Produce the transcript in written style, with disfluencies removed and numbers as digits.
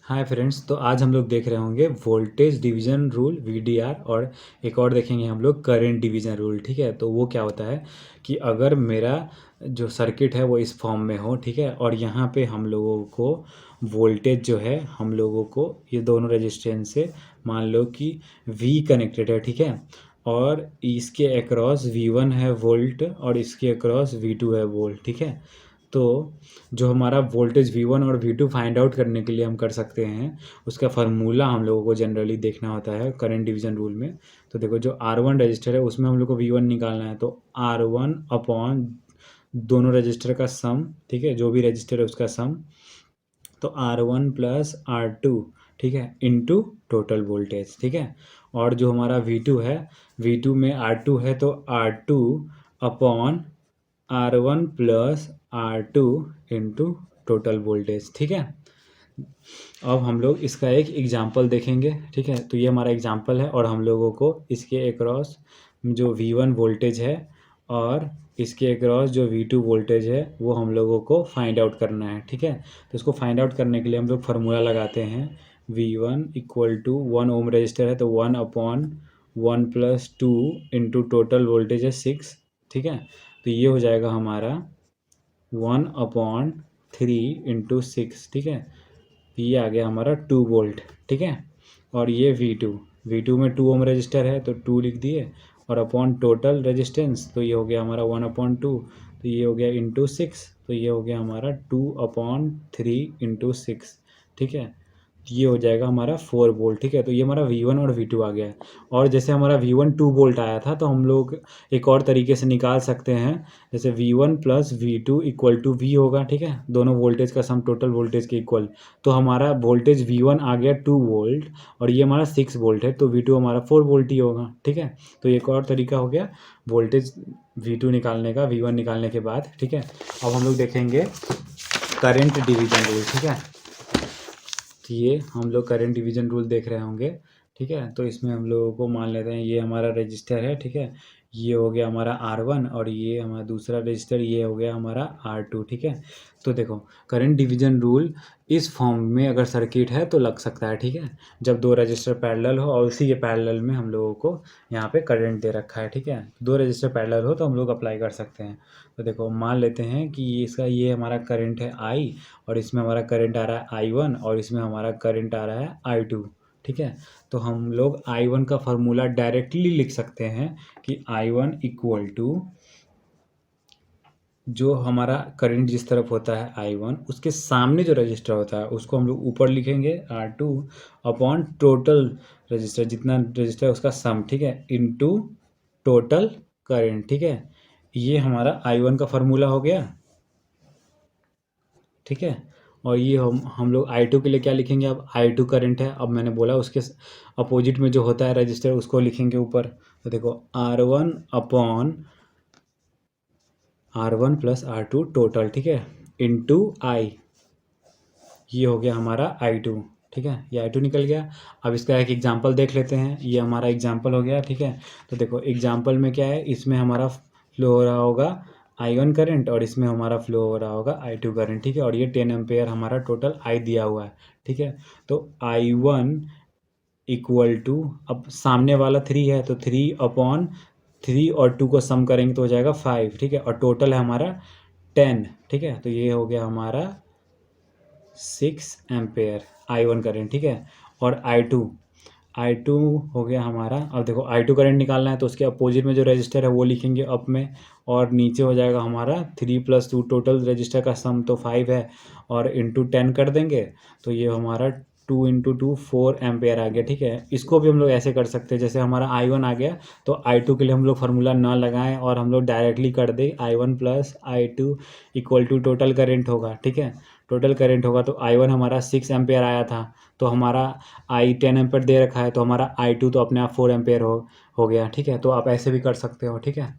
Hi friends, तो आज हम लोग देख रहे होंगे वोल्टेज डिवीजन रूल वीडीआर और एक और देखेंगे हम लोग करंट डिवीजन रूल। ठीक है, तो वो क्या होता है कि अगर मेरा जो सर्किट है वो इस फॉर्म में हो, ठीक है, और यहाँ पे हम लोगों को वोल्टेज जो है हम लोगों को ये दोनों रेजिस्टेंस से मान लो कि V कनेक्टेड है, ठीक है, और इसके अक्रॉस V1 है वोल्ट और इसके अक्रॉस V2 है वोल्ट। ठीक है, तो जो हमारा वोल्टेज V1 और V2 फाइंड आउट करने के लिए हम कर सकते हैं, उसका फार्मूला हम लोगों को जनरली देखना होता है करंट डिवीजन रूल में। तो देखो, जो R1 रजिस्टर है उसमें हम लोग को V1 निकालना है, तो R1 अपॉन दोनों रजिस्टर का सम, ठीक है, जो भी रजिस्टर है उसका सम, तो R1 प्लस R2, ठीक है, इनटू टोटल वोल्टेज। ठीक है, और जो हमारा V2 है, V2 में R2 है तो R2 upon R1 plus R2 into total voltage. ठीक है, अब हम लोग इसका एक एग्जांपल देखेंगे। ठीक है, तो ये हमारा एग्जांपल है और हम लोगों को इसके अक्रॉस जो V1 वोल्टेज है और इसके अक्रॉस जो V2 वोल्टेज है वो हम लोगों को फाइंड आउट करना है। ठीक है, तो इसको फाइंड आउट करने के लिए हम लोग फार्मूला लगाते हैं। V1 equal to 1 ohm resistor है तो 1 upon 1 plus 2 into total voltage है 6। ठीक है, तो ये हो जाएगा हमारा 1/3 इंटू 6। ठीक है, ये आ गया हमारा 2 वोल्ट। ठीक है, और ये V2 में 2 ओम रजिस्टर है तो 2 लिख दिए, और अपॉन टोटल रेजिस्टेंस तो ये हो गया हमारा 1/2, तो ये हो गया इंटू 6, तो ये हो गया हमारा 2/3 इंटू 6। ठीक है, ये हो जाएगा हमारा 4 वोल्ट। ठीक है, तो ये हमारा V1 और V2 आ गया है। और जैसे हमारा V1 2 वोल्ट आया था तो हम लोग एक और तरीके से निकाल सकते हैं, जैसे V1 plus V2 equal to V होगा। ठीक है, दोनों वोल्टेज का सम टोटल वोल्टेज के इक्वल, तो हमारा वोल्टेज V1 आ गया 2 वोल्ट और ये हमारा 6 वोल्ट है, तो V2 हमारा 4 वोल्ट ही होगा। ठीक है, तो एक और तरीका हो गया वोल्टेज V2 निकालने का V1 निकालने के बाद। ठीक है, अब हम लोग देखेंगे करंट डिवीजन रूल। ठीक है, तो ये हम लोग करंट डिवीजन रूल देख रहे होंगे। ठीक है, तो इसमें हम लोगों को मान लेते हैं ये हमारा रजिस्टर है। ठीक है, ये हो गया हमारा R1 और ये हमारा दूसरा रजिस्टर ये हो गया हमारा R2। ठीक है, तो देखो करंट डिवीजन रूल इस फॉर्म में अगर सर्किट है तो लग सकता है। ठीक है, जब दो रजिस्टर पैरेलल हो और उसी के पैरेलल में हम लोगों को यहाँ पे करंट दे रखा है। ठीक है, दो रजिस्टर पैरेलल हो तो हम लोग अप्लाई कर सकते हैं। तो देखो, मान लेते हैं कि इसका ये हमारा करंट है I और इसमें हमारा करंट आ रहा है I1 और इसमें हमारा करंट आ रहा है I2। ठीक है, तो हम लोग I1 का फार्मूला डायरेक्टली लिख सकते हैं कि I1 इक्वल टू जो हमारा करंट जिस तरफ होता है I1 उसके सामने जो रजिस्टर होता है उसको हम लोग ऊपर लिखेंगे R2 अपॉन टोटल रजिस्टर, जितना रजिस्टर है उसका सम। ठीक है, इनटू टोटल करंट। ठीक है, ये हमारा I1 का फार्मूला हो गया। ठीक है, और ये हम लोग I2 के लिए क्या लिखेंगे, अब I2 करंट है, अब मैंने बोला उसके अपोजिट में जो होता है रजिस्टर उसको लिखेंगे ऊपर। तो देखो R1 upon R1 plus R2 total, ठीक है, इनटू I, ये हो गया हमारा I2। ठीक है, ये I2 निकल गया। अब इसका एक एग्जांपल देख लेते हैं, ये हमारा एग्जांपल हो गया। ठीक है, तो देखो एग्जांपल में क्या है, इसमें हमारा फ्लो हो रहा होगा I1 करंट और इसमें हमारा फ्लो हो रहा होगा I2 करंट। ठीक है, और ये 10 एम्पेयर हमारा टोटल I दिया हुआ है। ठीक है, तो I1 इक्वल टू, अब सामने वाला 3 है तो 3/3 और 2 को सम करेंगे तो हो जाएगा 5। ठीक है, और टोटल है हमारा 10। ठीक है, तो ये हो गया हमारा 6 एम्पेयर I1 करंट। ठीक है, और I2 हो गया हमारा, अब देखो I2 करंट निकालना है तो उसके अपोजिट में जो रजिस्टर है वो लिखेंगे अप में, और नीचे हो जाएगा हमारा 3 + 2 टोटल रजिस्टर का सम तो 5 है, और इंटू 10 कर देंगे तो ये हमारा 2 × 2 4 एम्पेयर आ गया। ठीक है, इसको भी हम लोग ऐसे कर सकते हैं, जैसे हमारा I1 आ गया तो I2 के लिए हम लोग फार्मूला ना लगाएं और हम लोग डायरेक्टली कर दें I1 plus I2 equal to total current होगा। ठीक है, टोटल करेंट होगा तो I1 हमारा 6 एम्पेयर आया था, तो हमारा I 10 एम्पेयर दे रखा है तो हमारा I2 तो अपने आप 4 एम्पेयर हो गया। ठीक है, तो आप ऐसे भी कर सकते हो। ठीक है।